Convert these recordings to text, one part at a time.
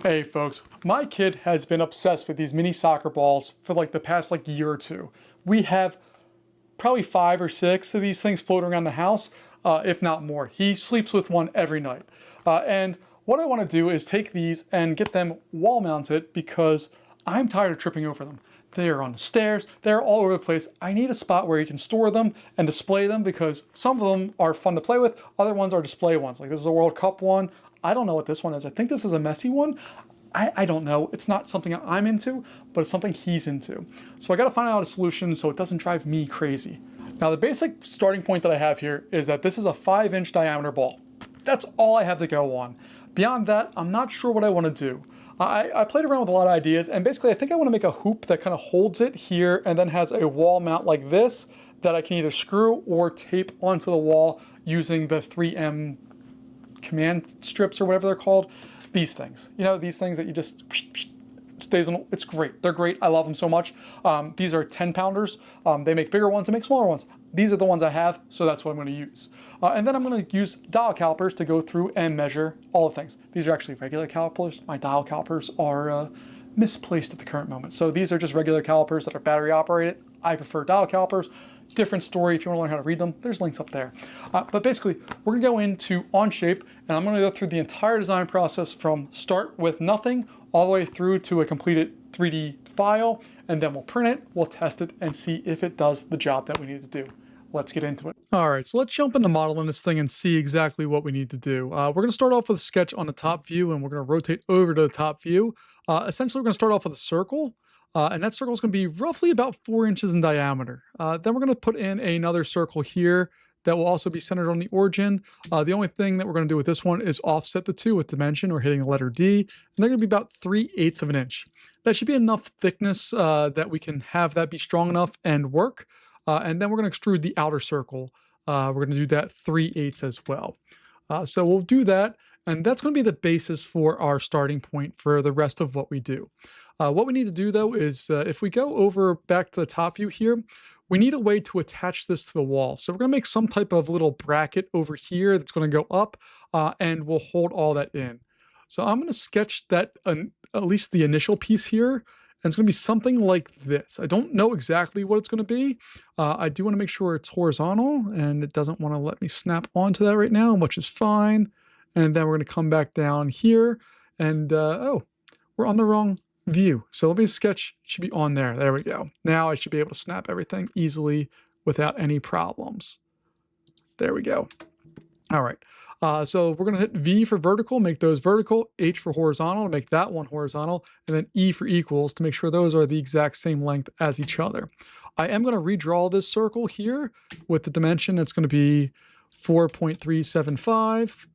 Hey folks, my kid has been obsessed with these mini soccer balls for like the past year or two. We have probably 5 or 6 of these things floating around the house, if not more. He sleeps with one every night. And what I want to do is take these and get them wall mounted because I'm tired of tripping over them. They are on the stairs, they're all over the place. I need a spot where you can store them and display them because some of them are fun to play with, other ones are display ones. Like this is a World Cup one. I don't know what this one is. I think this is a Messi one. I don't know. It's not something I'm into, but it's something he's into. So I got to find out a solution so it doesn't drive me crazy. Now the basic starting point that I have here is that this is a 5-inch diameter ball. That's all I have to go on. Beyond that, I'm not sure what I want to do. I played around with a lot of ideas, and basically I think I want to make a hoop that kind of holds it here and then has a wall mount like this that I can either screw or tape onto the wall using the 3M command strips or whatever they're called. These things, you know, these things that you just stays on. It's great. They're great. I love them so much. These are 10 pounders. They make bigger ones, they make smaller ones. These are the ones I have, so that's what I'm going to use. And then I'm going to use dial calipers to go through and measure all the things. These are actually regular calipers. My dial calipers are misplaced at the current moment. So these are just regular calipers that are battery operated. I prefer dial calipers. Different story if you want to learn how to read them. There's links up there. But basically, we're going to go into Onshape, and I'm going to go through the entire design process from start with nothing all the way through to a completed 3D file, and then we'll print it, we'll test it, and see if it does the job that we need to do. Let's get into it. All right, so let's jump into modeling this thing and see exactly what we need to do. We're going to start off with a sketch on the top view, and we're going to rotate over to the top view. Essentially, we're going to start off with a circle. And that circle is going to be roughly about 4 inches in diameter. Then we're going to put in another circle here that will also be centered on the origin. The only thing that we're going to do with this one is offset the two with dimension. We're hitting the letter D, and they're going to be about 3/8 of an inch. That should be enough thickness that we can have that be strong enough and work. And then we're going to extrude the outer circle. We're going to do that 3/8 as well. So we'll do that, and that's going to be the basis for our starting point for the rest of what we do. What we need to do though is if we go over back to the top view here, we need a way to attach this to the wall. So we're going to make some type of little bracket over here that's going to go up and we'll hold all that in. So I'm going to sketch that at least the initial piece here. And it's going to be something like this. I don't know exactly what it's going to be. I do want to make sure it's horizontal and it doesn't want to let me snap onto that right now, which is fine. And then we're going to come back down here and oh, we're on the wrong view. So let me sketch, should be on there. There we go. Now I should be able to snap everything easily without any problems. There we go. All right. So we're going to hit V for vertical, make those vertical, H for horizontal to make that one horizontal, and then E for equals to make sure those are the exact same length as each other. I am going to redraw this circle here with the dimension. It's going to be 4.375.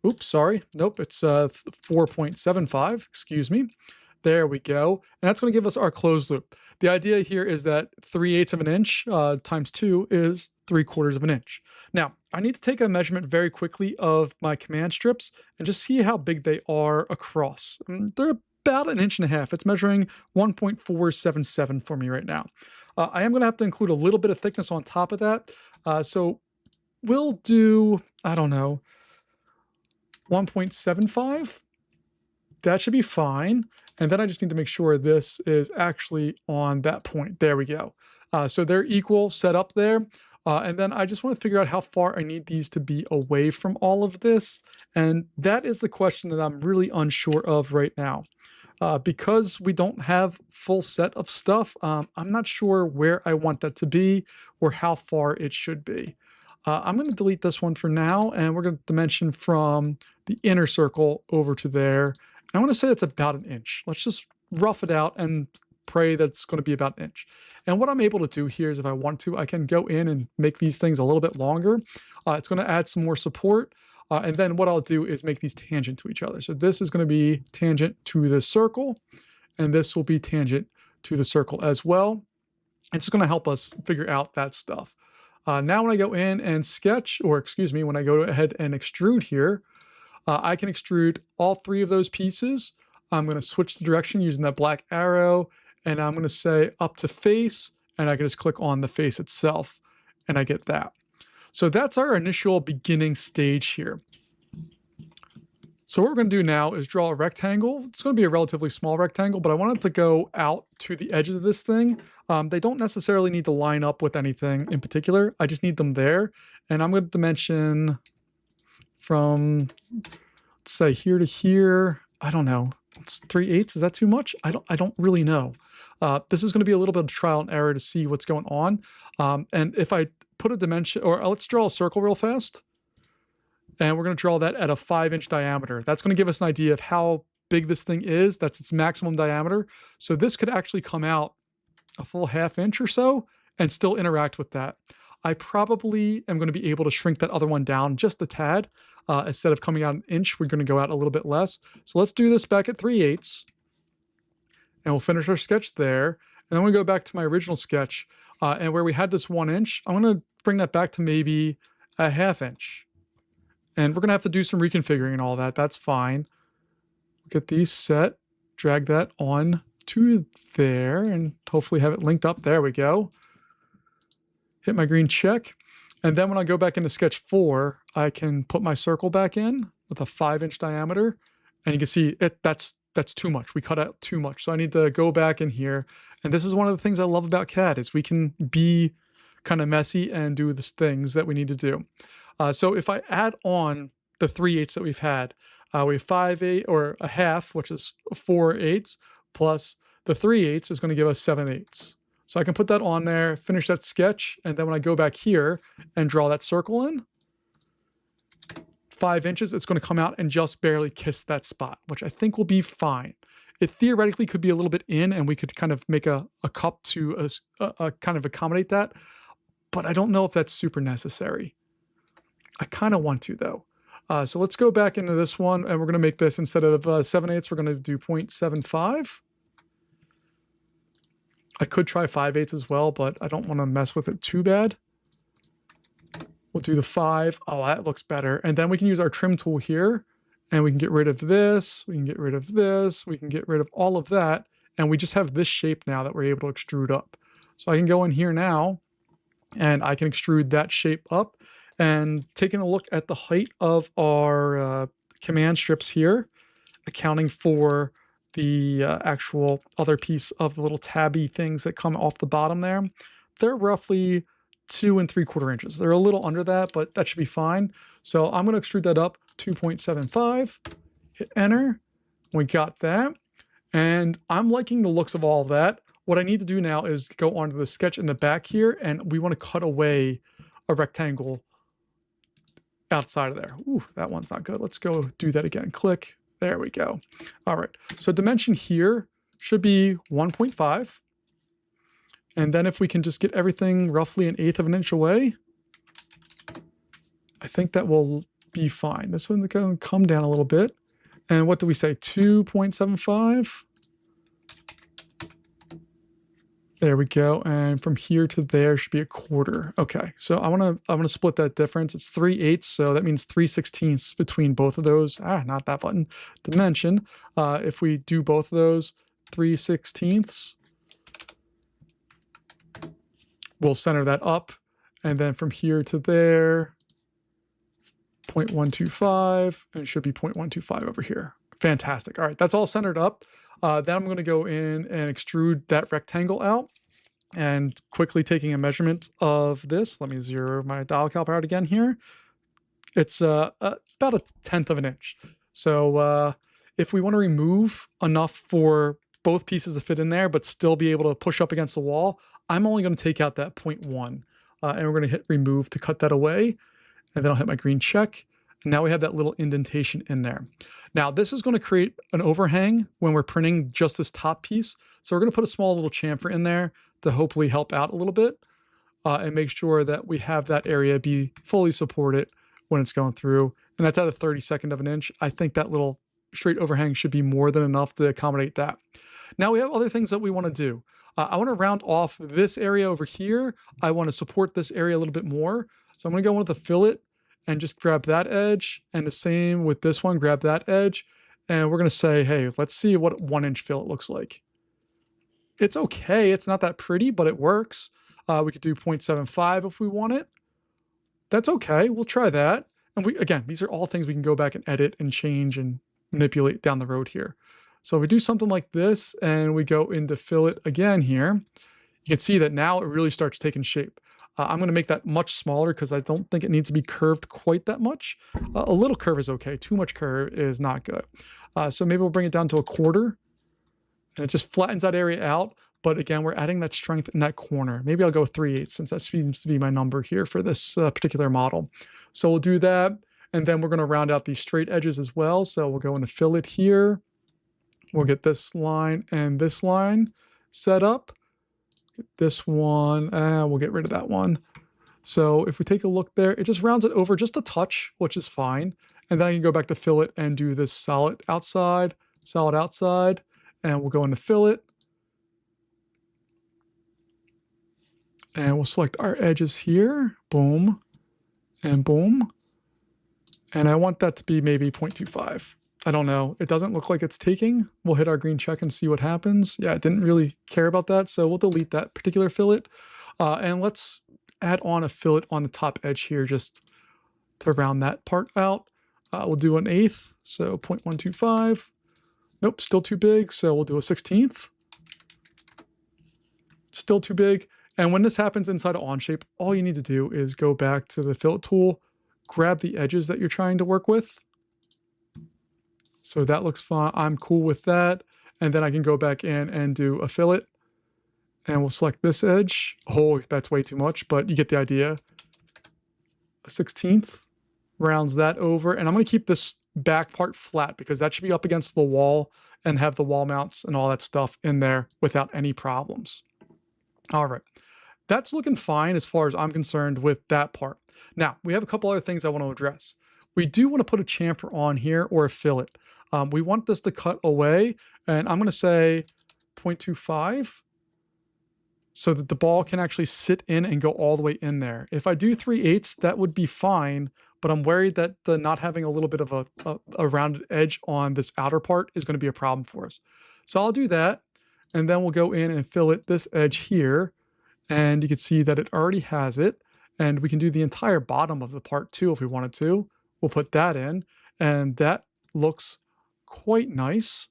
Oops, sorry. Nope, it's 4.75, excuse me. There we go. And that's going to give us our closed loop. The idea here is that 3/8 of an inch times 2 is 3/4 of an inch. Now, I need to take a measurement very quickly of my command strips and just see how big they are across. They're about 1.5 inches. It's measuring 1.477 for me right now. I am going to have to include a little bit of thickness on top of that. So we'll do, I don't know, 1.75. That should be fine. And then I just need to make sure this is actually on that point. There we go. So they're equal set up there. And then I just want to figure out how far I need these to be away from all of this. And that is the question that I'm really unsure of right now. Because we don't have full set of stuff, I'm not sure where I want that to be or how far it should be. I'm going to delete this one for now, and we're going to dimension from the inner circle over to there. I want to say it's about 1 inch. Let's just rough it out and pray that's going to be about 1 inch. And what I'm able to do here is if I want to, I can go in and make these things a little bit longer. It's going to add some more support. And then what I'll do is make these tangent to each other. So this is going to be tangent to the circle, and this will be tangent to the circle as well. It's just going to help us figure out that stuff. Now when I go in and sketch, or excuse me, when I go ahead and extrude here, I can extrude all 3 of those pieces. I'm going to switch the direction using that black arrow, and I'm going to say up to face, and I can just click on the face itself, and I get that. So that's our initial beginning stage here. So what we're going to do now is draw a rectangle. It's going to be a relatively small rectangle, but I want it to go out to the edges of this thing. They don't necessarily need to line up with anything in particular. I just need them there. And I'm going to dimension from, let's say, here to here. I don't know. It's 3/8. Is that too much? I don't really know. This is going to be a little bit of trial and error to see what's going on. And if I put a dimension, or let's draw a circle real fast. And we're going to draw that at a 5-inch diameter. That's going to give us an idea of how big this thing is. That's its maximum diameter. So this could actually come out a full 1/2 inch or so and still interact with that. I probably am going to be able to shrink that other one down just a tad. Instead of coming out an inch, we're going to go out a little bit less. So let's do this back at 3/8. And we'll finish our sketch there. And then we go back to my original sketch. And where we had this 1 inch, I'm going to bring that back to maybe a 1/2 inch. And we're going to have to do some reconfiguring and all that. That's fine. Get these set, drag that on to there, and hopefully have it linked up. There we go. Hit my green check. And then when I go back into sketch 4, I can put my circle back in with a 5-inch diameter. And you can see that's too much. We cut out too much. So I need to go back in here. And this is one of the things I love about CAD is we can be kind of messy and do the things that we need to do. So if I add on the 3/8 that we've had, we have 5/8 or a half, which is 4/8, plus the 3/8 is going to give us 7/8. So I can put that on there, finish that sketch, and then when I go back here and draw that circle in, 5 inches, it's going to come out and just barely kiss that spot, which I think will be fine. It theoretically could be a little bit in, and we could kind of make a cup to kind of accommodate that, but I don't know if that's super necessary. I kind of want to, though. So let's go back into this one, and we're going to make this, instead of 7/8, we're going to do 0.75. I could try 5/8 as well, but I don't want to mess with it too bad. We'll do the 5. Oh, that looks better. And then we can use our trim tool here, and we can get rid of this. We can get rid of this. We can get rid of all of that. And we just have this shape now that we're able to extrude up. So I can go in here now, and I can extrude that shape up. And taking a look at the height of our command strips here, accounting for the actual other piece of the little tabby things that come off the bottom there, they're roughly 2 3/4 inches. They're a little under that, but that should be fine. So I'm going to extrude that up 2.75, hit enter. We got that. And I'm liking the looks of all of that. What I need to do now is go onto the sketch in the back here, and we want to cut away a rectangle outside of there. Ooh, that one's not good. Let's go do that again. Click. There we go. All right. So dimension here should be 1.5. And then if we can just get everything roughly 1/8 of an inch away, I think that will be fine. This one's going to come down a little bit. And what do we say? 2.75. There we go. And from here to there should be 1/4. Okay. So I want to split that difference. It's 3/8, so that means 3/16 between both of those. Not that button. Dimension. If we do both of those, 3/16, we'll center that up. And then from here to there, 0.125, and it should be 0.125 over here. Fantastic. All right, that's all centered up. Then I'm going to go in and extrude that rectangle out, and quickly taking a measurement of this. Let me zero my dial caliper out again here. It's about 1/10 of an inch. So if we want to remove enough for both pieces to fit in there, but still be able to push up against the wall, I'm only going to take out that 0.1, and we're going to hit remove to cut that away. And then I'll hit my green check. And now we have that little indentation in there. Now this is going to create an overhang when we're printing just this top piece. So we're going to put a small little chamfer in there to hopefully help out a little bit, and make sure that we have that area be fully supported when it's going through. And that's at a 32nd of an inch. I think that little straight overhang should be more than enough to accommodate that. Now we have other things that we want to do. I want to round off this area over here. I want to support this area a little bit more. So I'm going to go in with a fillet and just grab that edge, and the same with this one, grab that edge. And we're going to say, hey, let's see what 1-inch fillet looks like. It's okay. It's not that pretty, but it works. We could do 0.75 if we want it. That's okay. We'll try that. And again, these are all things we can go back and edit and change and manipulate down the road here. So we do something like this and we go into fillet again here. You can see that now it really starts taking shape. I'm going to make that much smaller because I don't think it needs to be curved quite that much. A little curve is okay. Too much curve is not good. So maybe we'll bring it down to 1/4 and it just flattens that area out. But again, we're adding that strength in that corner. Maybe I'll go 3/8 since that seems to be my number here for this particular model. So we'll do that. And then we're going to round out these straight edges as well. So we'll go into fillet here. We'll get this line and this line set up. Get this one, we'll get rid of that one. So if we take a look there, it just rounds it over just a touch, which is fine. And then I can go back to fillet and do this solid outside, and we'll go into fillet. And we'll select our edges here, boom, and boom. And I want that to be maybe 0.25. I don't know. It doesn't look like it's taking. We'll hit our green check and see what happens. Yeah, it didn't really care about that. So we'll delete that particular fillet. And let's add on a fillet on the top edge here just to round that part out. We'll do 1/8, so 0.125. Nope, still too big. So we'll do a 1/16. Still too big. And when this happens inside of Onshape, all you need to do is go back to the fillet tool, grab the edges that you're trying to work with. So that looks fine. I'm cool with that. And then I can go back in and do a fillet. And we'll select this edge. Oh, that's way too much, but you get the idea. A 1/16 rounds that over. And I'm going to keep this back part flat because that should be up against the wall and have the wall mounts and all that stuff in there without any problems. All right. That's looking fine as far as I'm concerned with that part. Now, we have a couple other things I want to address. We do want to put a chamfer on here or a fillet. We want this to cut away, and I'm going to say 0.25 so that the ball can actually sit in and go all the way in there. If I do 3/8, that would be fine, but I'm worried that not having a little bit of a rounded edge on this outer part is going to be a problem for us. So I'll do that, and then we'll go in and fillet this edge here, and you can see that it already has it, and we can do the entire bottom of the part too if we wanted to. We'll put that in, and that looks quite nice.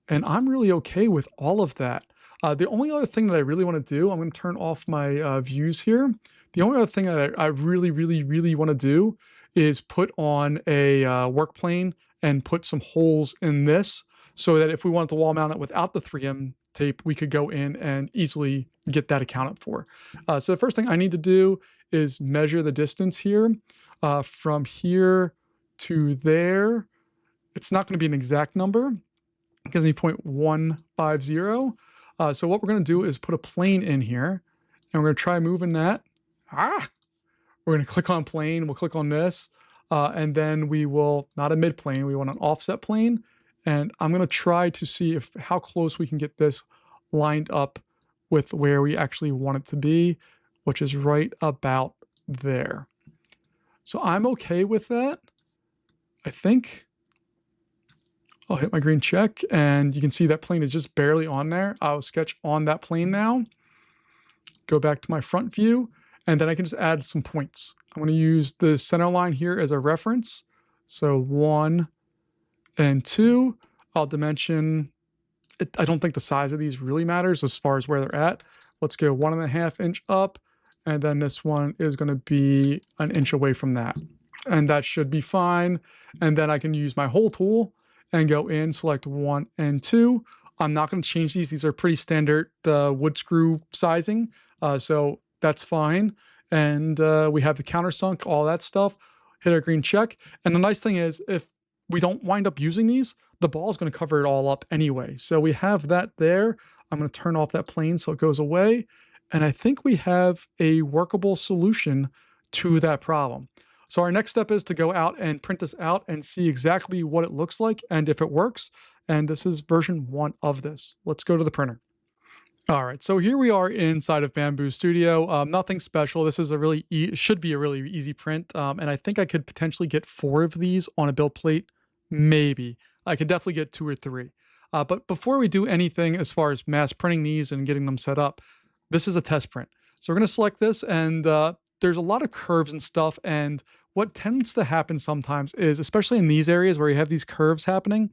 And I'm really okay with all of that. The only other thing that I really want to do, I'm going to turn off my views here. The only other thing that I really, really, really want to do is put on a work plane and put some holes in this so that if we wanted to wall mount it without the 3M tape, we could go in and easily get that accounted for. So the first thing I need to do is measure the distance here. From here to there, it's not going to be an exact number. It gives me 0.150. So what we're going to do is put a plane in here, and we're going to try moving that. We're going to click on plane. We'll click on this, and then we will, not a mid plane, we want an offset plane. And I'm going to try to see how close we can get this lined up with where we actually want it to be, which is right about there. So I'm okay with that. I think I'll hit my green check, and you can see that plane is just barely on there. I'll sketch on that plane now. Go back to my front view, and then I can just add some points. I'm going to use the center line here as a reference. So 1 and 2. I'll dimension. I don't think the size of these really matters as far as where they're at. Let's go 1.5 inch up, and then this one is going to be an inch away from that. And that should be fine. And then I can use my hole tool and go in, select 1 and 2. I'm not going to change these. These are pretty standard wood screw sizing. So that's fine. And we have the countersunk, all that stuff. Hit our green check. And the nice thing is, if we don't wind up using these, the ball is going to cover it all up anyway. So we have that there. I'm going to turn off that plane so it goes away. And I think we have a workable solution to that problem. So our next step is to go out and print this out and see exactly what it looks like and if it works. And this is version 1 of this. Let's go to the printer. All right, so here we are inside of Bambu Studio. Nothing special. This is should be a really easy print. And I think I could potentially get 4 of these on a build plate. Maybe. I could definitely get 2 or 3. But before we do anything as far as mass printing these and getting them set up, this is a test print. So we're going to select this, and there's a lot of curves and stuff, and what tends to happen sometimes is, especially in these areas where you have these curves happening,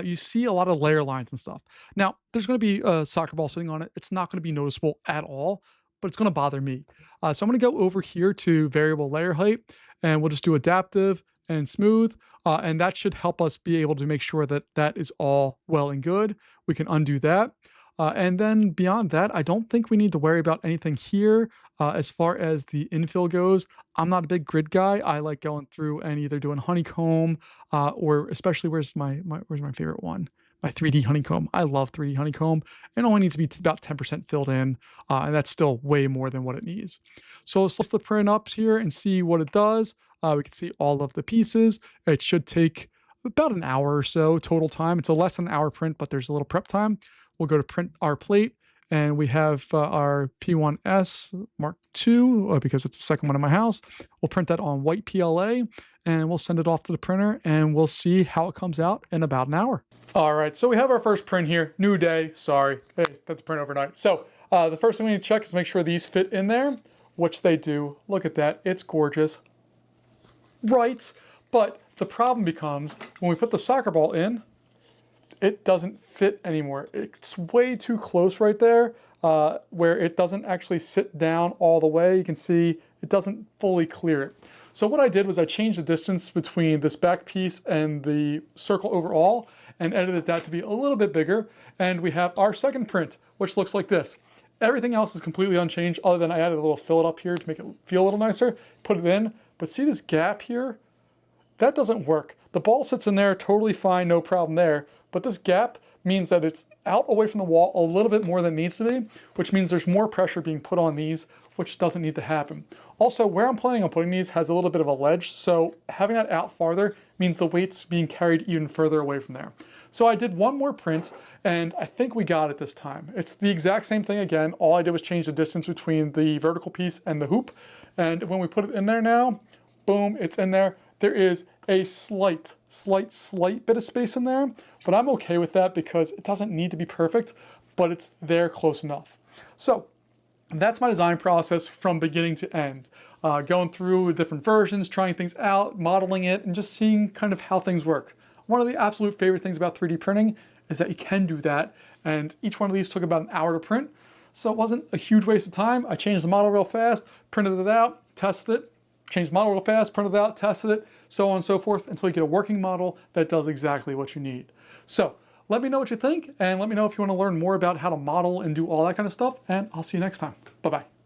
you see a lot of layer lines and stuff. Now, there's going to be a soccer ball sitting on it. It's not going to be noticeable at all, but it's going to bother me. So I'm going to go over here to variable layer height, and we'll just do adaptive and smooth, and that should help us be able to make sure that that is all well and good. We can undo that. And then beyond that, I don't think we need to worry about anything here. As far as the infill goes, I'm not a big grid guy. I like going through and either doing honeycomb, or especially where's my favorite one? My 3D honeycomb. I love 3D honeycomb. It only needs to be about 10% filled in, and that's still way more than what it needs. So let's the print up here and see what it does. We can see all of the pieces. It should take about an hour or so total time. It's a less than an hour print, but there's a little prep time. We'll go to print our plate, and we have our P1S Mark II, because it's the second one in my house. We'll print that on white PLA, and we'll send it off to the printer, and we'll see how it comes out in about an hour. All right, so we have our first print here. New day, sorry. Hey, that's print overnight. So the first thing we need to check is make sure these fit in there, which they do. Look at that, it's gorgeous. Right, but the problem becomes when we put the soccer ball in, it doesn't fit anymore. It's way too close right there, where it doesn't actually sit down all the way. You can see it doesn't fully clear it. So what I did was I changed the distance between this back piece and the circle overall and edited that to be a little bit bigger. And we have our second print, which looks like this. Everything else is completely unchanged other than I added a little fillet up here to make it feel a little nicer, put it in. But see this gap here? That doesn't work. The ball sits in there totally fine, no problem there. But this gap means that it's out away from the wall a little bit more than it needs to be, which means there's more pressure being put on these, which doesn't need to happen. Also, where I'm planning on putting these has a little bit of a ledge, so having that out farther means the weight's being carried even further away from there. So I did one more print, and I think we got it this time. It's the exact same thing again. All I did was change the distance between the vertical piece and the hoop, and when we put it in there now, boom, it's in there. There is a slight bit of space in there, but I'm okay with that because it doesn't need to be perfect, but it's there close enough. So that's my design process from beginning to end. Going through different versions, trying things out, modeling it, and just seeing kind of how things work. One of the absolute favorite things about 3D printing is that you can do that, and each one of these took about an hour to print, so it wasn't a huge waste of time. I changed the model real fast, printed it out, tested it, changed the model real fast, printed it out, tested it, so on and so forth, until you get a working model that does exactly what you need. So let me know what you think, and let me know if you want to learn more about how to model and do all that kind of stuff, and I'll see you next time. Bye-bye.